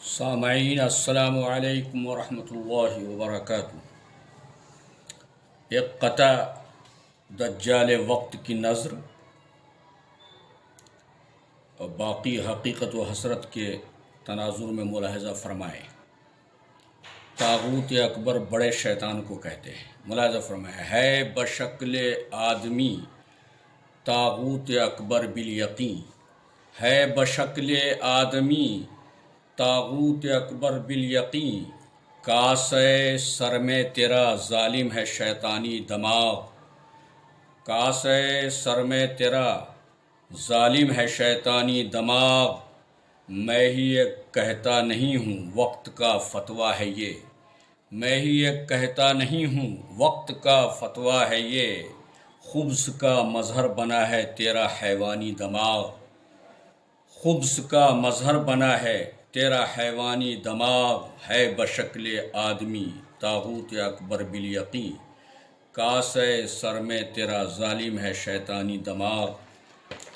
سامعین السلام علیکم ورحمۃ اللہ وبرکاتہ۔ ایک قطع دجال وقت کی نظر اور باقی حقیقت و حسرت کے تناظر میں ملاحظہ فرمائیں۔ طاغوت اکبر بڑے شیطان کو کہتے ہیں۔ ملاحظہ فرمائیں، ہے بشکل آدمی طاغوت اکبر بالیقین، ہے بشکل آدمی طاغوت اکبر بالیقین، کاسے سر میں تیرا ظالم ہے شیطانی دماغ، کاسے سر میں تیرا ظالم ہے شیطانی دماغ، میں ہی ایک کہتا نہیں ہوں وقت کا فتویٰ ہے یہ، میں ہی ایک کہتا نہیں ہوں وقت کا فتویٰ ہے یہ، خبث کا مظہر بنا ہے تیرا حیوانی دماغ، خبث کا مظہر بنا ہے تیرا حیوانی دماغ، ہے بشکل آدمی طاغوت اکبر بالیقین، کاسے سر میں تیرا ظالم ہے شیطانی دماغ۔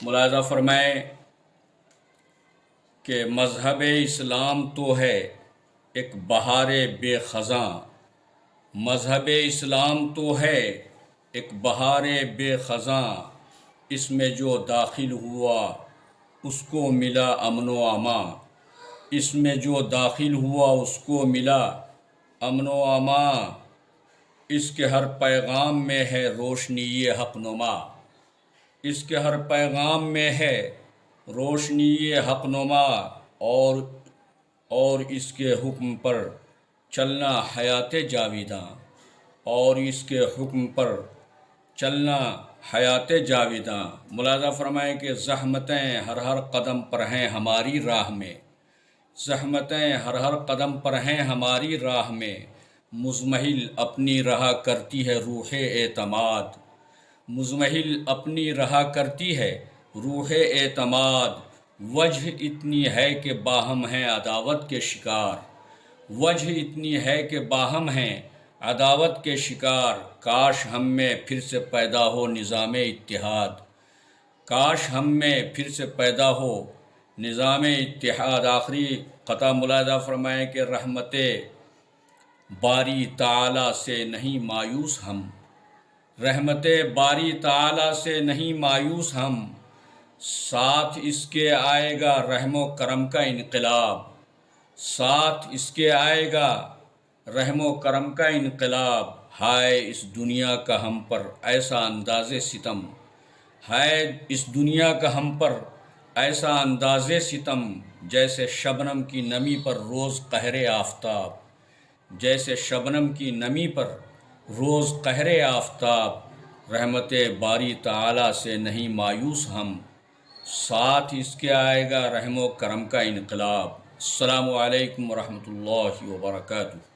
ملاحظہ فرمائیں کہ مذہب اسلام تو ہے ایک بہار بے خزاں، مذہب اسلام تو ہے ایک بہار بے خزاں، اس میں جو داخل ہوا اس کو ملا امن و امان، اس میں جو داخل ہوا اس کو ملا امن و امان، اس کے ہر پیغام میں ہے روشنی حق نما، اس کے ہر پیغام میں ہے روشنی حق نما، اور اس کے حکم پر چلنا حیات جاویداں، اور اس کے حکم پر چلنا حیات جاویداں۔ ملاحظہ فرمائیں کہ زحمتیں ہر قدم پر ہیں ہماری راہ میں، زحمتیں ہر قدم پر ہیں ہماری راہ میں، مزمحل اپنی رہا کرتی ہے روح اعتماد، مزمحل اپنی رہا کرتی ہے روح اعتماد، وجہ اتنی ہے کہ باہم ہیں عداوت کے شکار، وجہ اتنی ہے کہ باہم ہیں عداوت کے شکار، کاش ہم میں پھر سے پیدا ہو نظام اتحاد، کاش ہم میں پھر سے پیدا ہو نظام اتحاد۔ آخری قطع ملاحظہ فرمائیں کہ رحمت باری تعالی سے نہیں مایوس ہم، رحمت باری تعالی سے نہیں مایوس ہم، ساتھ اس کے آئے گا رحم و کرم کا انقلاب، ساتھ اس کے آئے گا رحم و کرم کا انقلاب، ہائے اس دنیا کا ہم پر ایسا انداز ستم، ہے اس دنیا کا ہم پر ایسا انداز ستم، جیسے شبنم کی نمی پر روز قہر آفتاب، جیسے شبنم کی نمی پر روز قہر آفتاب، رحمت باری تعالی سے نہیں مایوس ہم، ساتھ اس کے آئے گا رحم و کرم کا انقلاب۔ السلام علیکم ورحمۃ اللہ وبرکاتہ۔